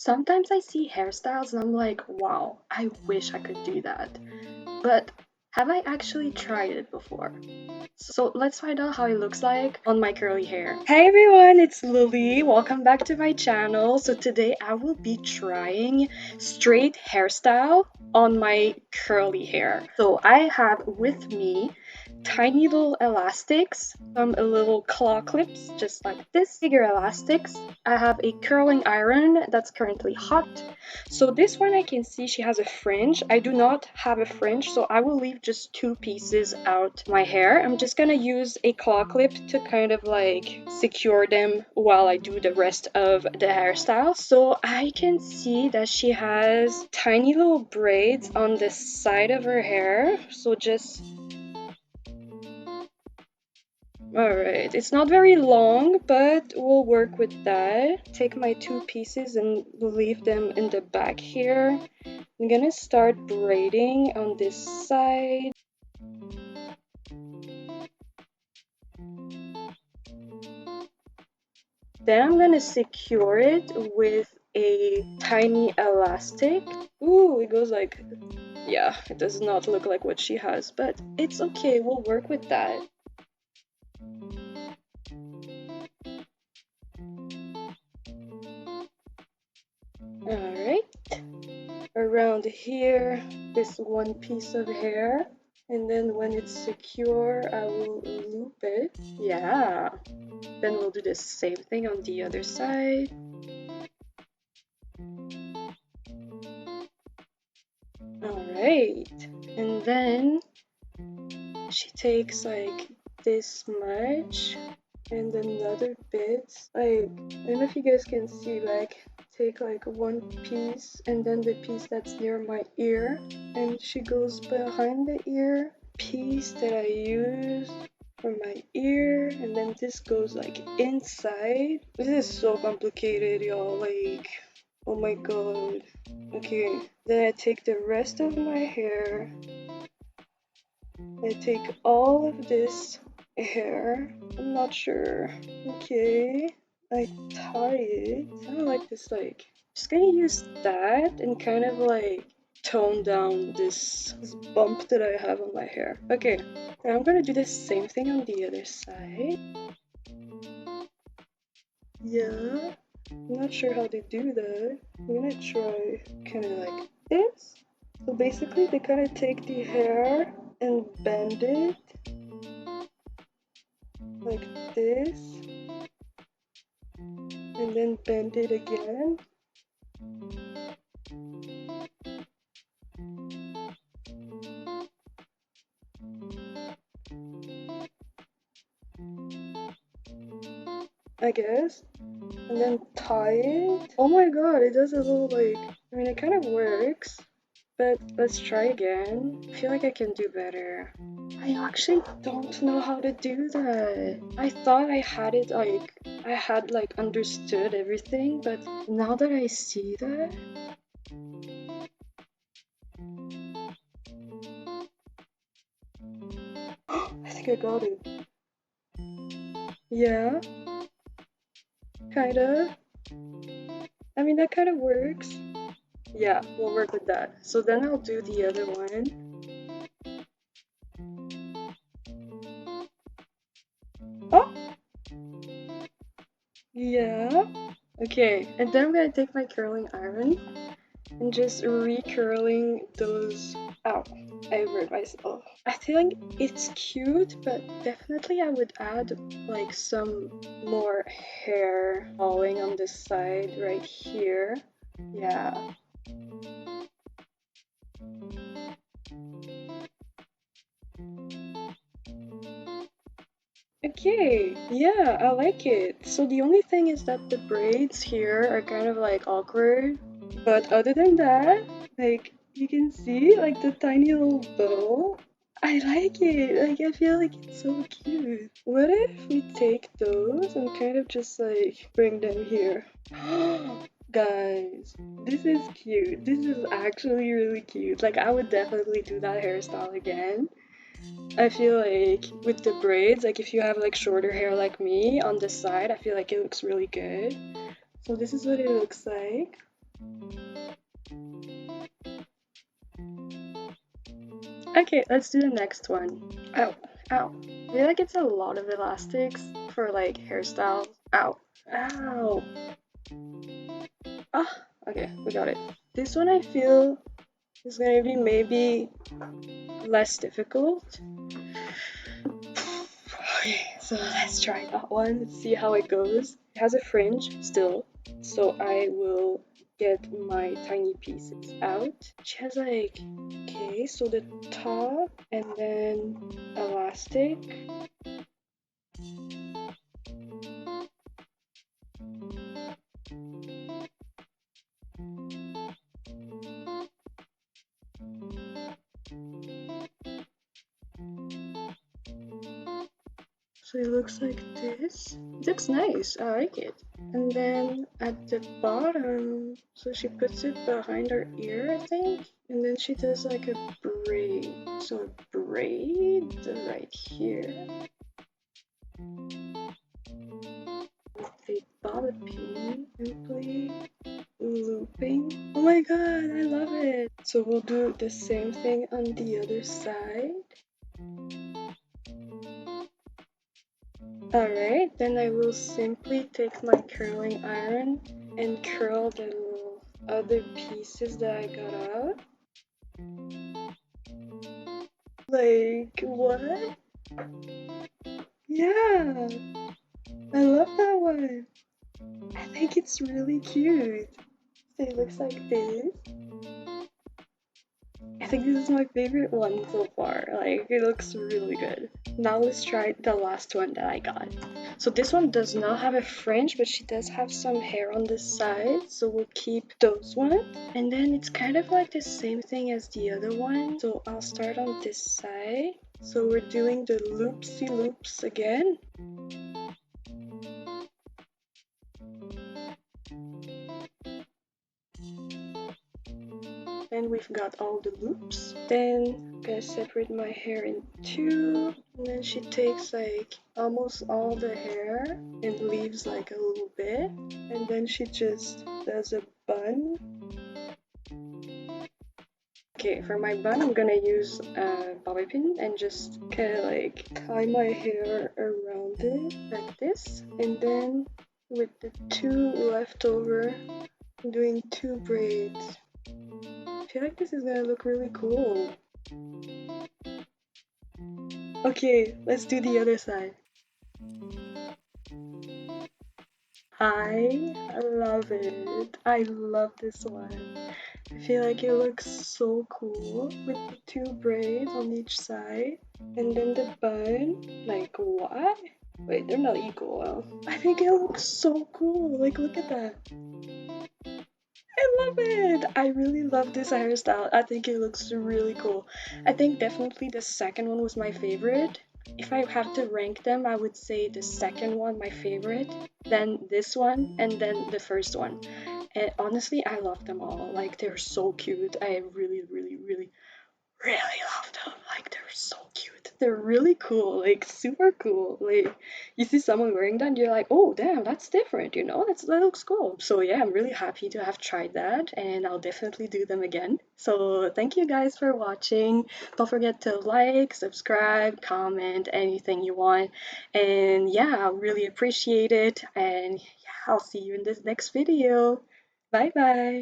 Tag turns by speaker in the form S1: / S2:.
S1: Sometimes I see hairstyles and I'm like, wow, I wish I could do that. But have I actually tried it before? So let's find out how it looks like on my curly hair. Hey everyone, it's Lily. Welcome back to my channel. So today I will be trying straight hairstyle on my curly hair. So I have with me tiny little elastics, some little claw clips just like this, bigger elastics. I have a curling iron that's currently hot. So this one I can see she has a fringe. I do not have a fringe, so I will leave just two pieces out my hair. I'm just gonna use a claw clip to kind of like secure them while I do the rest of the hairstyle. So I can see that she has tiny little braids on the side of her hair. So just alright, it's not very long, but we'll work with that. Take my two pieces and leave them in the back here. I'm gonna start braiding on this side. Then I'm gonna secure it with a tiny elastic. Ooh, it goes like, yeah, it does not look like what she has, but it's okay, we'll work with that. Alright, around here, this one piece of hair, and then when it's secure, I will loop it. Yeah, then we'll do the same thing on the other side. Alright, and then she takes like this much and another bit. Like, I don't know if you guys can see, like, take like one piece and then the piece that's near my ear, and she goes behind the ear piece that I use for my ear, and then this goes like inside. This is so complicated, y'all. Like, oh my god. Okay, then I take the rest of my hair. I take all of this hair. I'm not sure. Okay, I tie it. Kind of like this, like, just gonna use that and kind of like tone down this bump that I have on my hair. Okay, now I'm gonna do the same thing on the other side. Yeah, I'm not sure how to do that. I'm gonna try kind of like this. So basically they kind of take the hair and bend it like this, and then bend it again. I guess, and then tie it. Oh my god, it does a little like, I mean, it kind of works, but let's try again. I feel like I can do better. I actually don't know how to do that. I thought I had it like, I had like understood everything, but now that I see that, I think I got it. Yeah, kinda. I mean, that kind of works. Yeah, we'll work with that. So then I'll do the other one. Oh! Yeah. Okay, and then I'm gonna take my curling iron and just re-curling those. Ow, I hurt myself. I think it's cute, but definitely I would add like some more hair falling on the side right here. Yeah. Okay, yeah, I like it. So the only thing is that the braids here are kind of like awkward, but other than that, like you can see like the tiny little bow. I like it. Like I feel like it's so cute. What if we take those and kind of just like bring them here? Guys, this is cute. This is actually really cute. Like I would definitely do that hairstyle again. I feel like with the braids, like if you have like shorter hair like me on the side, I feel like it looks really good. So this is what it looks like. Okay, let's do the next one. Ow, ow. I feel like it's a lot of elastics for like hairstyles. Ow, ow. Ah, okay, we got it. This one I feel is gonna be maybe less difficult. Okay, so let's try that one. Let's see how it goes. It has a fringe still, so I will get my tiny pieces out. She has like, okay, so the top and then elastic. So it looks like this. It looks nice, I like it. And then at the bottom, so she puts it behind her ear, I think. And then she does like a braid. So a braid right here. With a bobby pin and play looping. Oh my god, I love it! So we'll do the same thing on the other side. Alright, then I will simply take my curling iron and curl the little other pieces that I got out. Like, what? Yeah, I love that one. I think it's really cute. So it looks like this. I think this is my favorite one so far. Like, it looks really good. Now let's try the last one that I got. So this one does not have a fringe, but she does have some hair on the side, so we'll keep those ones. And then it's kind of like the same thing as the other one. So I'll start on this side. So we're doing the loopsy loops again. And we've got all the loops. Then I'm gonna separate my hair in two. And then she takes like almost all the hair and leaves like a little bit. And then she just does a bun. Okay, for my bun, I'm gonna use a bobby pin and just kind of like tie my hair around it like this. And then with the two left over, I'm doing two braids. I feel like this is gonna look really cool. Okay, let's do the other side. I love it. I love this one. I feel like it looks so cool with the two braids on each side. And then the bun, like what? Wait, they're not equal. I think it looks so cool. Like, look at that. I love it! I really love this hairstyle. I think it looks really cool. I think definitely the second one was my favorite. If I have to rank them, I would say the second one my favorite, then this one, and then the first one. And honestly, I love them all. Like, they're so cute. I really, really, really, really love them. Like, they're so cute. They're really cool. Like, super cool. Like, you see someone wearing that, and you're like, oh, damn, that's different, you know? That looks cool. So, yeah, I'm really happy to have tried that, and I'll definitely do them again. So, thank you guys for watching. Don't forget to like, subscribe, comment, anything you want. And yeah, I really appreciate it. And yeah, I'll see you in this next video. Bye bye.